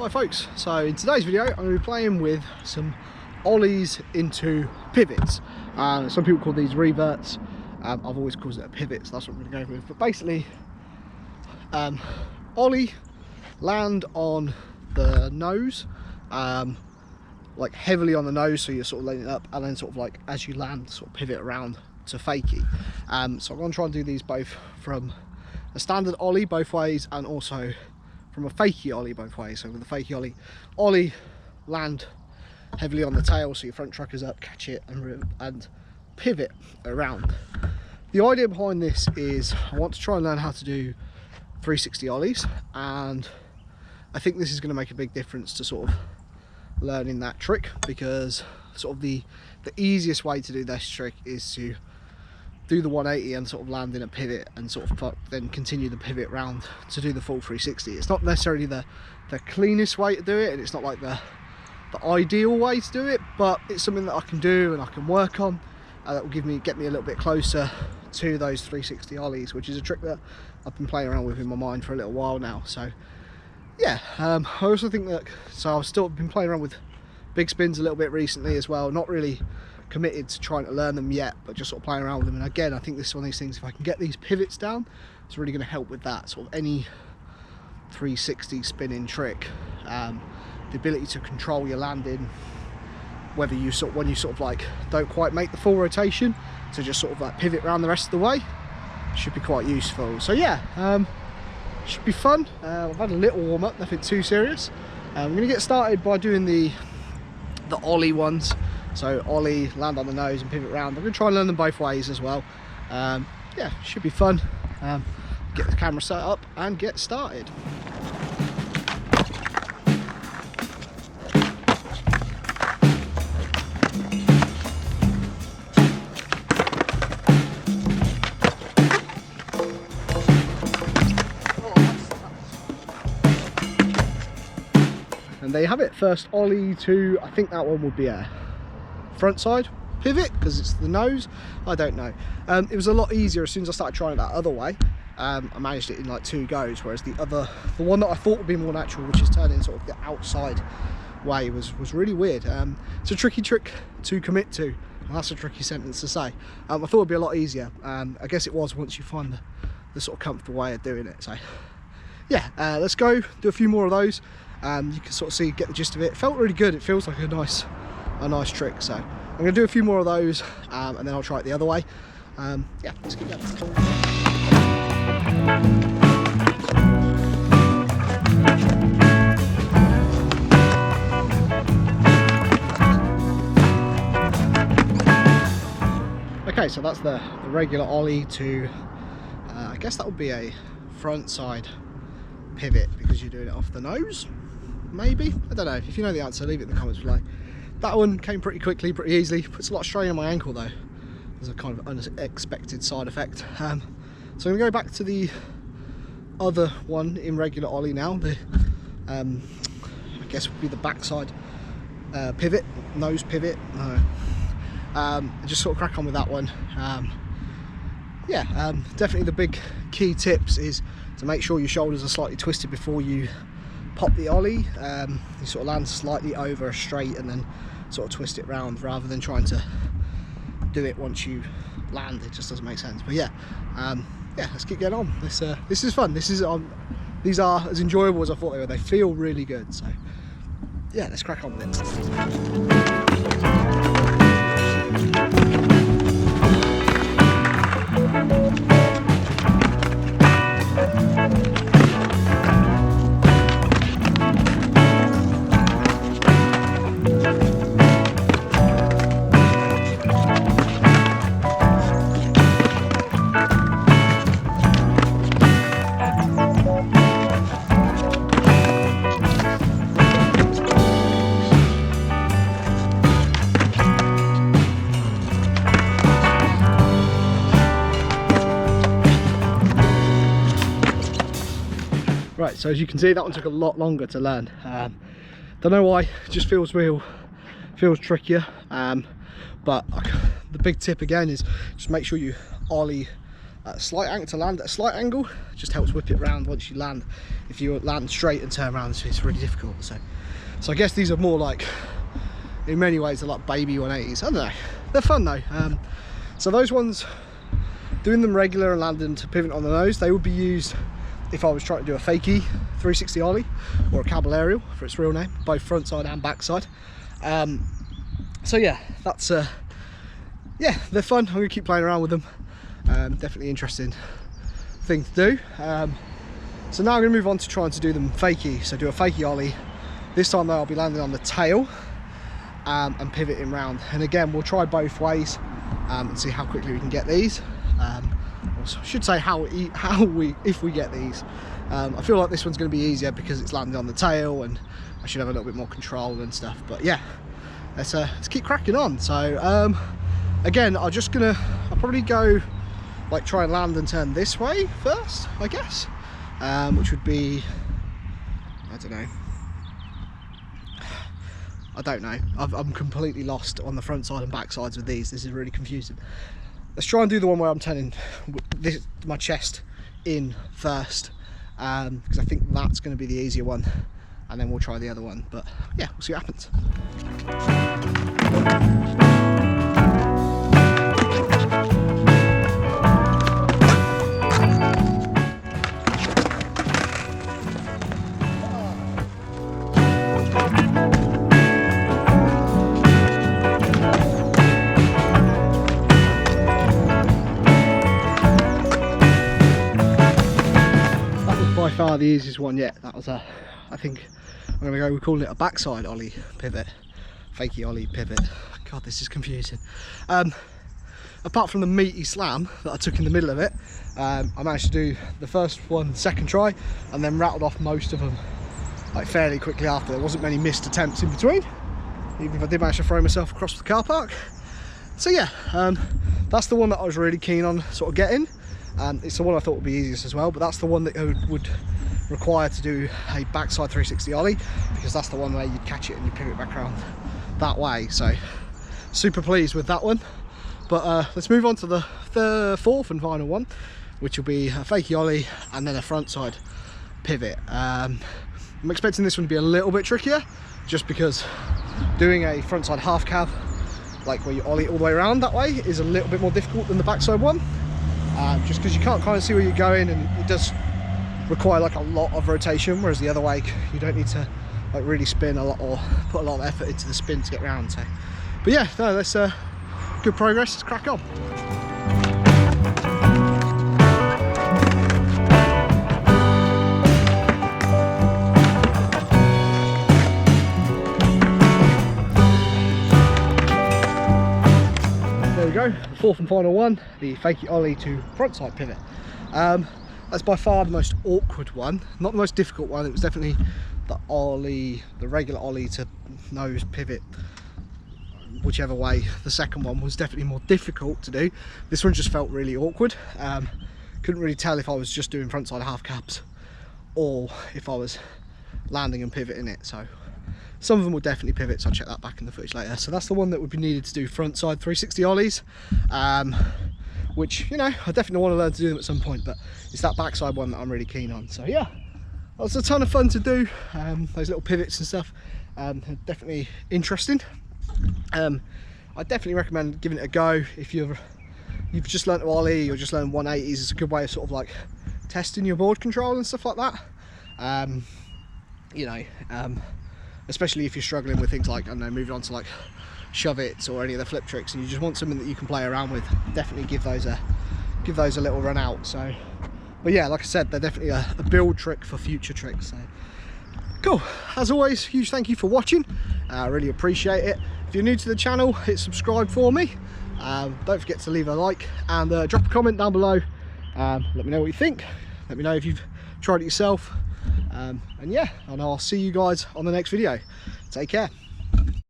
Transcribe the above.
Hi folks, so in today's video I'm going to be playing with some ollies into pivots. Some people call these reverts. I've always called it a pivot, so that's what I'm going to go with. But basically, ollie, land on the nose, like heavily on the nose, so you're sort of laying it up, and then sort of like as you land, sort of pivot around to fakie. So I'm going to try and do these both from a standard ollie both ways, and also from a fakie ollie both ways. So with the fakie ollie, land heavily on the tail, so your front truck is up, catch it and pivot around. The idea behind this is I want to try and learn how to do 360 ollies, and I think this is going to make a big difference to sort of learning that trick, because sort of the easiest way to do this trick is to do the 180 and sort of land in a pivot and sort of then continue the pivot round to do the full 360. It's not necessarily the cleanest way to do it, and it's not like the ideal way to do it, but it's something that I can do and I can work on, that will get me a little bit closer to those 360 ollies, which is a trick that I've been playing around with in my mind for a little while now. So yeah, I also think that, so I've still been playing around with big spins a little bit recently as well, not really committed to trying to learn them yet, but just sort of playing around with them. And again, I think this is one of these things, if I can get these pivots down, it's really going to help with that sort of any 360 spinning trick. The ability to control your landing, whether you when you sort of like don't quite make the full rotation, to just sort of like pivot around the rest of the way, should be quite useful. So yeah, should be fun. I've had a little warm up, nothing too serious. I'm going to get started by doing the ollie ones. So ollie, land on the nose and pivot round. I'm going to try and learn them both ways as well. Yeah, should be fun. Get the camera set up and get started. And there you have it, first ollie to, I think that one would be a front side pivot because it's the nose. I don't know. It was a lot easier as soon as I started trying it that other way. I managed it in like 2 goes, whereas the one that I thought would be more natural, which is turning sort of the outside way, was really weird. It's a tricky trick to commit to, and that's a tricky sentence to say. I thought it would be a lot easier. I guess it was, once you find the sort of comfortable way of doing it. So yeah, let's go do a few more of those. You can sort of get the gist of it. It felt really good. It feels like a nice trick. So I'm going to do a few more of those, and then I'll try it the other way. Yeah, let's keep going. Okay, so that's the regular ollie to, I guess that would be a front side pivot, because you're doing it off the nose, maybe. I don't know. If you know the answer, leave it in the comments below. That one came pretty quickly, pretty easily. Puts a lot of strain on my ankle though. There's a kind of unexpected side effect. So I'm going to go back to the other one in regular ollie now. The I guess would be the backside pivot, nose pivot. Just sort of crack on with that one. Yeah, definitely the big key tips is to make sure your shoulders are slightly twisted before you pop the ollie. You sort of land slightly over straight and then sort of twist it round, rather than trying to do it once you land. It just doesn't make sense. But yeah, yeah, let's keep getting on. This is fun. These are as enjoyable as I thought they were. They feel really good. So yeah, let's crack on with it. Right, so as you can see, that one took a lot longer to learn. Don't know why, it just feels trickier. But the big tip again is just make sure you ollie at a slight angle, to land at a slight angle. It just helps whip it around once you land. If you land straight and turn around, it's really difficult. So I guess these are more like, in many ways, they're like baby 180s. I don't know, they're fun though. So those ones, doing them regular and landing to pivot on the nose, they would be used if I was trying to do a Fakie 360 Ollie or a Cabal Aerial for its real name, both front side and back side. So yeah, that's yeah, they're fun. I'm gonna keep playing around with them. Definitely interesting thing to do. So now I'm gonna move on to trying to do them Fakie. So do a Fakie Ollie. This time though, I'll be landing on the tail and pivoting round. And again, we'll try both ways and see how quickly we can get these. I should say if we get these. I feel like this one's going to be easier because it's landing on the tail and I should have a little bit more control and stuff. But yeah, let's keep cracking on. So again, I'll probably go like try and land and turn this way first, I guess, which would be, I don't know. I'm completely lost on the front side and back sides with these. This is really confusing. Let's try and do the one where I'm turning my chest in first, because I think that's going to be the easier one, and then we'll try the other one. But yeah, we'll see what happens. By far the easiest one yet. That was I think I'm gonna go, we're calling it a backside Ollie pivot, Fakie Ollie pivot. God, this is confusing. Apart from the meaty slam that I took in the middle of it, I managed to do the first one second try and then rattled off most of them like fairly quickly after. There wasn't many missed attempts in between, even if I did manage to throw myself across the car park. So yeah, that's the one that I was really keen on sort of getting. It's the one I thought would be easiest as well, but that's the one that would require to do a backside 360 Ollie, because that's the one where you'd catch it and you pivot back around that way. So super pleased with that one. But let's move on to the fourth and final one, which will be a Fakie Ollie and then a front side pivot. I'm expecting this one to be a little bit trickier, just because doing a front side half cab, like where you Ollie all the way around that way, is a little bit more difficult than the backside one. Just because you can't kind of see where you're going, and it does require like a lot of rotation, whereas the other way you don't need to like really spin a lot or put a lot of effort into the spin to get round. So but yeah, no, that's good progress. Let's crack on. There we go, the fourth and final one, the Fakie Ollie to frontside pivot. That's by far the most awkward one, not the most difficult one. It was definitely the Ollie, the regular Ollie to nose pivot, whichever way. The second one was definitely more difficult to do. This one just felt really awkward. Couldn't really tell if I was just doing frontside half cabs or if I was landing and pivoting it. So some of them will definitely pivot, so I'll check that back in the footage later. So that's the one that would be needed to do frontside 360 Ollies, which, you know, I definitely want to learn to do them at some point, but it's that backside one that I'm really keen on. So yeah, that was a ton of fun to do. Those little pivots and stuff, definitely interesting. I definitely recommend giving it a go if you've just learned to Ollie or just learned 180s. It's a good way of sort of like testing your board control and stuff like that. You know, especially if you're struggling with things like, I don't know, moving on to like shove it or any of the flip tricks, and you just want something that you can play around with, definitely give those a little run out. So but yeah, like I said, they're definitely a build trick for future tricks. So cool. As always, huge thank you for watching. I really appreciate it. If you're new to the channel, hit subscribe for me. Don't forget to leave a like and drop a comment down below. Let me know what you think. Let me know if you've tried it yourself. And yeah, and I'll see you guys on the next video. Take care.